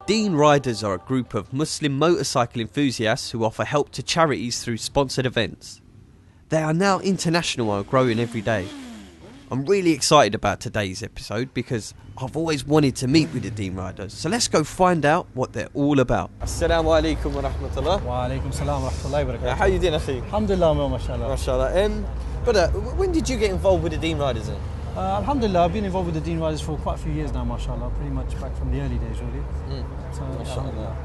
Deen Riders are a group of Muslim motorcycle enthusiasts who offer help to charities through sponsored events. They are now international and growing every day. I'm really excited about today's episode because I've always wanted to meet with the Deen Riders. So let's go find out what they're all about. Assalamu alaikum wa rahmatullah. Wa alaikum salam wa rahmatullahi wa barakatuh. How you doing, Akhi? Alhamdulillah, mashallah. Mashallah. Brother, when did you get involved with the Deen Riders then? Alhamdulillah, I've been involved with the Deen Riders for quite a few years now, mashallah. Pretty much back from the early days, really. So, mashallah.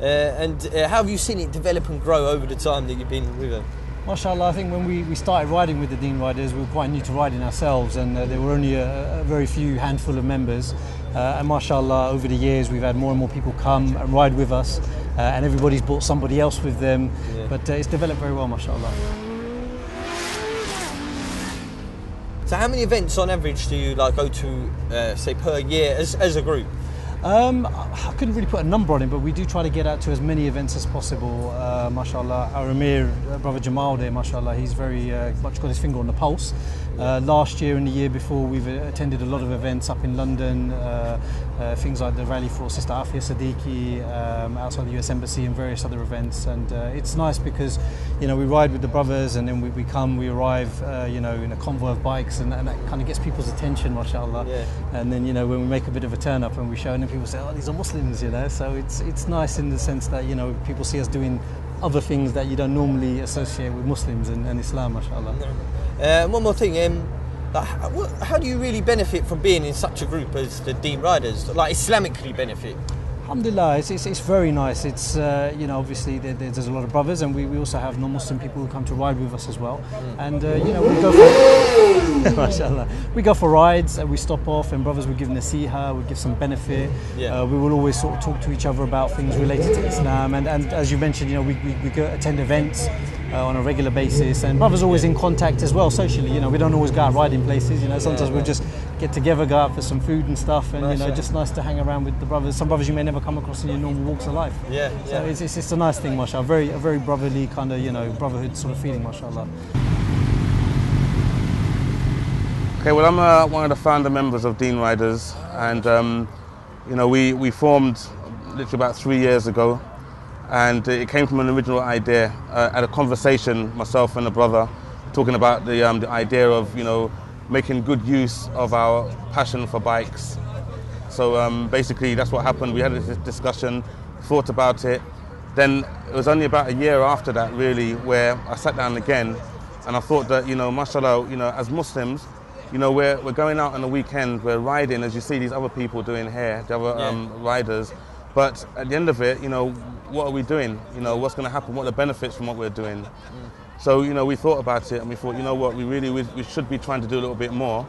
And how have you seen it develop and grow over the time that you've been with them? Mashallah, I think when we started riding with the Deen Riders, we were quite new to riding ourselves, and there were only a very few handful of members. And mashallah, over the years, we've had more and more people come and ride with us, and everybody's brought somebody else with them. Yeah. But it's developed very well, mashallah. So how many events on average do you go to, say, per year as a group? I couldn't really put a number on it, but we do try to get out to as many events as possible. Mashallah, our Amir, brother Jamal there, mashallah, he's very much got his finger on the pulse. Last year and the year before, we've attended a lot of events up in London, things like the rally for Sister Afia Siddiqui, outside the US Embassy, and various other events. And it's nice because, we ride with the brothers, and then we arrive, in a convoy of bikes, and that kind of gets people's attention, mashallah. Yeah. And then, when we make a bit of a turn up and we show, and then people say, oh, these are Muslims, So it's nice in the sense that, people see us doing other things that you don't normally associate with Muslims and Islam, mashallah. One more thing, how do you really benefit from being in such a group as the Deen Riders? Islamically benefit? Alhamdulillah, it's very nice. It's obviously there's a lot of brothers, and we also have non-Muslim people who come to ride with us as well. And we go for rides, and we stop off, and brothers will give nasiha, we give some benefit. Yeah. We will always sort of talk to each other about things related to Islam, and as you mentioned, we go attend events on a regular basis, and brothers are always in contact as well socially. We don't always go out riding places. Sometimes we'll just get together, go out for some food and stuff, and just nice to hang around with the brothers. Some brothers you may never come across in your normal walks of life. So it's a nice thing, mashallah. A very brotherly kind of brotherhood sort of feeling, mashallah. Okay, well, I'm one of the founder members of Deen Riders, and we formed literally about 3 years ago, and it came from an original idea at a conversation, myself and a brother, talking about the idea of making good use of our passion for bikes. So basically that's what happened. We had this discussion, thought about it. Then it was only about a year after that really where I sat down again, and I thought that, mashallah, as Muslims, we're going out on the weekend, we're riding, as you see these other people doing here, the other riders. But at the end of it, what are we doing? What's going to happen? What are the benefits from what we're doing? So, we thought about it, and we thought, what, we should be trying to do a little bit more.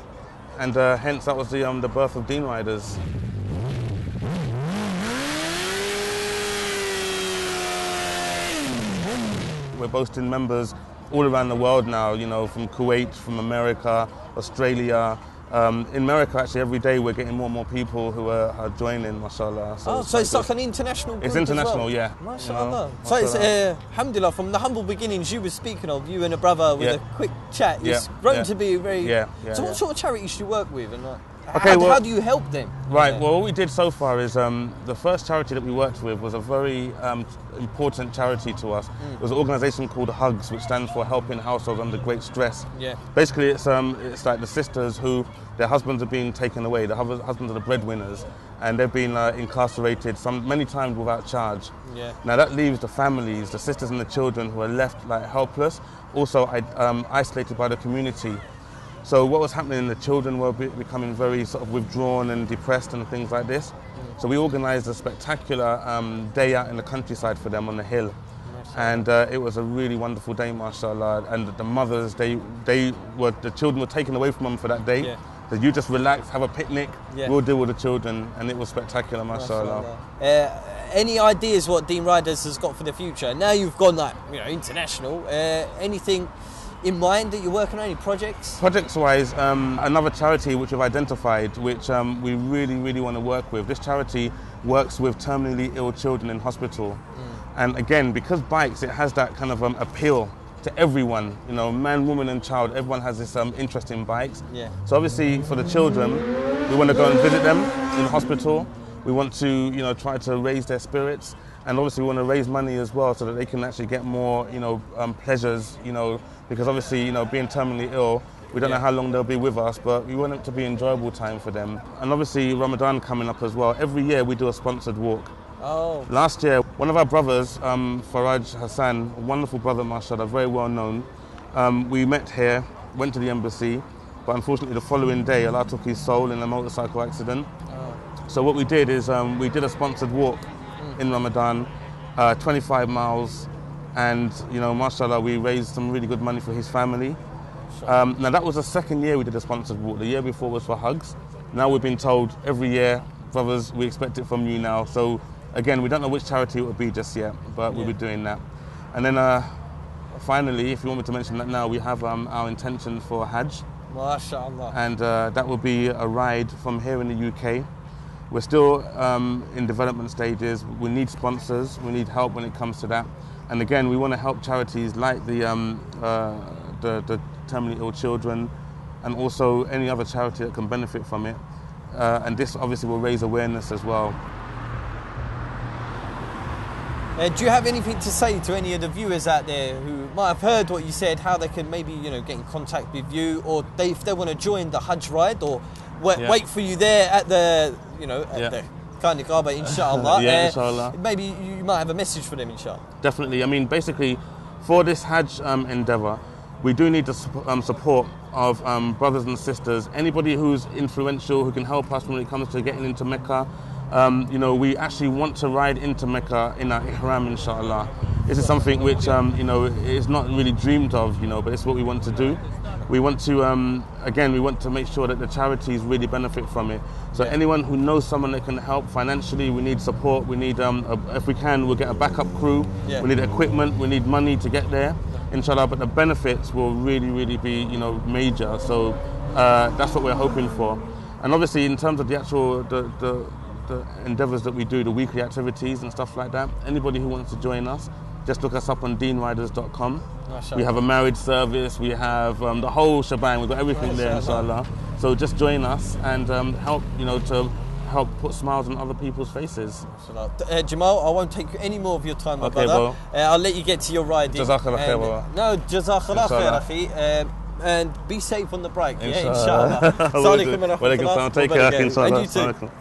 And hence that was the birth of Deen Riders. We're boasting members all around the world now, from Kuwait, from America, Australia. In America, actually, every day we're getting more and more people who are joining, mashallah. So it's like an international group. It's international, as well. Yeah. Mashallah. So it's, alhamdulillah, from the humble beginnings you were speaking of, you and a brother with a quick chat, it's grown to be a very... So what sort of charities do you work with? And how do you help them? Right, well, what we did so far is the first charity that we worked with was a very important charity to us. It was an organisation called HUGS, which stands for Helping Households Under Great Stress. Yeah. Basically, it's like the sisters who their husbands are being taken away. The husbands are the breadwinners, and they've been incarcerated many times without charge. Yeah. Now that leaves the families, the sisters and the children who are left helpless, also isolated by the community. So what was happening, the children were becoming very sort of withdrawn and depressed and things like this. So we organised a spectacular day out in the countryside for them on the hill. And it was a really wonderful day, mashallah. And the mothers, the children were taken away from them for that day. Yeah. So you just relax, have a picnic, we'll deal with the children, and it was spectacular, mashallah. Any ideas what Deen Riders has got for the future? Now you've gone international, anything in mind that you're working on, any projects? Projects-wise, another charity which we've identified, which we really, really want to work with. This charity works with terminally ill children in hospital. And again, because bikes, it has that kind of appeal to everyone, man, woman and child, everyone has this interest in bikes. Yeah. So obviously for the children, we want to go and visit them in the hospital. We want to, you know, try to raise their spirits, and obviously we want to raise money as well so that they can actually get more, you know, pleasures, you know, because obviously, you know, being terminally ill, we don't know how long they'll be with us, but we want it to be an enjoyable time for them. And obviously Ramadan coming up as well. Every year we do a sponsored walk. Oh. Last year, one of our brothers, Faraj Hassan, a wonderful brother, mashallah, very well known, we met here, went to the embassy, but unfortunately the following day Allah took his soul in a motorcycle accident. Oh. So what we did is we did a sponsored walk in Ramadan, 25 miles, and you know, mashallah, we raised some really good money for his family. Now that was the second year we did a sponsored walk. The year before was for hugs. Now we've been told every year, brothers, we expect it from you now. So again, we don't know which charity it will be just yet, but we'll be doing that. And then finally, if you want me to mention that now, we have our intention for Hajj. MashaAllah. And that will be a ride from here in the UK. We're still in development stages. We need sponsors. We need help when it comes to that. And again, we want to help charities like the terminally ill children, and also any other charity that can benefit from it. And this obviously will raise awareness as well. Do you have anything to say to any of the viewers out there who might have heard what you said, how they can maybe, you know, get in contact with you, or if they want to join the Hajj ride, or wait for you there at the, you know, at the kind of Kaaba, inshallah. Inshallah. Maybe you might have a message for them, inshallah. Definitely. I mean, basically, for this Hajj endeavour, we do need the support of brothers and sisters. Anybody who's influential, who can help us when it comes to getting into Mecca. You know, we actually want to ride into Mecca in our ihram, inshallah. This is something which, you know, is not really dreamed of, you know, but it's what we want to do. We want to, again, we want to make sure that the charities really benefit from it. So anyone who knows someone that can help financially, we need support. We need, if we can, we'll get a backup crew. We need equipment. We need money to get there, inshallah. But the benefits will really, really be, you know, major. So that's what we're hoping for. And obviously, in terms of the actual, the endeavours that we do, the weekly activities and stuff like that, anybody who wants to join us, just look us up on deenriders.com. We have a marriage service, we have the whole shebang, we've got everything there, inshallah. So just join us and help, you know, to help put smiles on other people's faces. Jamal, I won't take any more of your time, my brother. I'll let you get to your riding. Jazakallah khair, brother. No, Jazakallah khair, akhi. And be safe on the break, inshallah. Take care, inshallah. And you too.